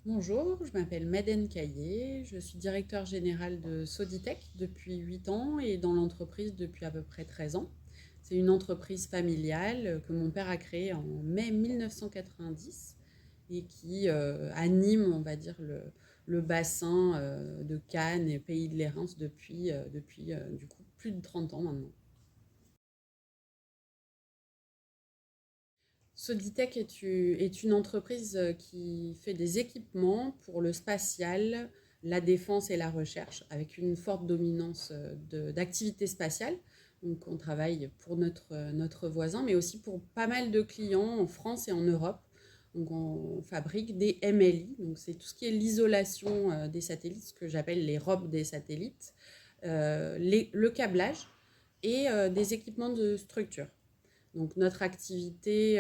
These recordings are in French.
Bonjour, je m'appelle Madeleine Caillé, je suis directeur général de Soditech depuis 8 ans et dans l'entreprise depuis à peu près 13 ans. C'est une entreprise familiale que mon père a créée en mai 1990 et qui anime, on va dire, le bassin de Cannes et Pays de Lérins depuis du coup plus de 30 ans maintenant. Soditech est une entreprise qui fait des équipements pour le spatial, la défense et la recherche, avec une forte dominance d'activités spatiales. Donc on travaille pour notre voisin, mais aussi pour pas mal de clients en France et en Europe. Donc on fabrique des MLI, donc c'est tout ce qui est l'isolation des satellites, ce que j'appelle les robes des satellites, le câblage et des équipements de structure. Donc notre activité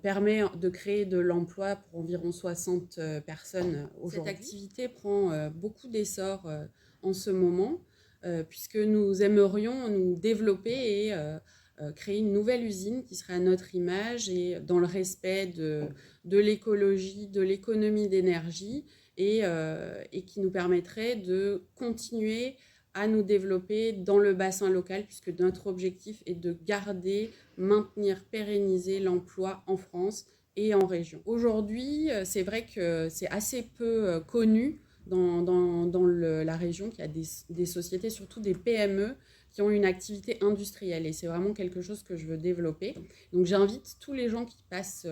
permet de créer de l'emploi pour environ 60 personnes aujourd'hui. Cette activité prend beaucoup d'essor en ce moment, puisque nous aimerions nous développer et créer une nouvelle usine qui serait à notre image et dans le respect de l'écologie, de l'économie d'énergie et qui nous permettrait de continuer à nous développer dans le bassin local, puisque notre objectif est de garder, maintenir, pérenniser l'emploi en France et en région. Aujourd'hui, c'est vrai que c'est assez peu connu la région, qu'il y a des sociétés, surtout des PME, qui ont une activité industrielle. Et c'est vraiment quelque chose que je veux développer. Donc j'invite tous les gens qui passent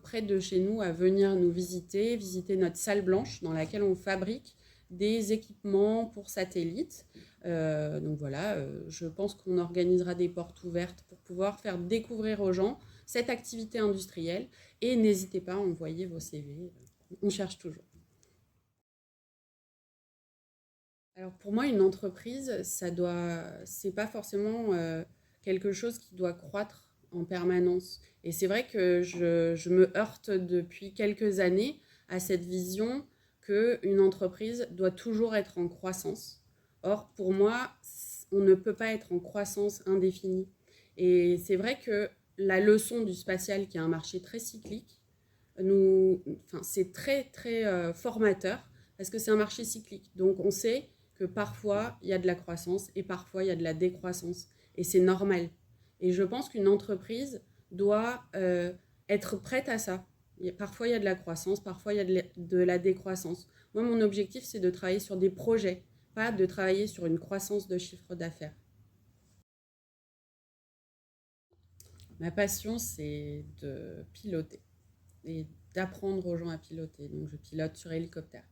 près de chez nous à venir nous visiter notre salle blanche dans laquelle on fabrique des équipements pour satellites. Donc voilà, je pense qu'on organisera des portes ouvertes pour pouvoir faire découvrir aux gens cette activité industrielle et n'hésitez pas à envoyer vos CV, on cherche toujours. Alors pour moi, une entreprise, c'est pas forcément quelque chose qui doit croître en permanence. Et c'est vrai que je me heurte depuis quelques années à cette vision qu'une entreprise doit toujours être en croissance. Or, pour moi, on ne peut pas être en croissance indéfinie. Et c'est vrai que la leçon du spatial, qui est un marché très cyclique, c'est très très formateur parce que c'est un marché cyclique. Donc on sait que parfois il y a de la croissance et parfois il y a de la décroissance et c'est normal. Et je pense qu'une entreprise doit être prête à ça. Parfois il y a de la croissance, parfois il y a de la décroissance. Moi mon objectif c'est de travailler sur des projets, pas de travailler sur une croissance de chiffre d'affaires. Ma passion c'est de piloter et d'apprendre aux gens à piloter. Donc je pilote sur hélicoptère.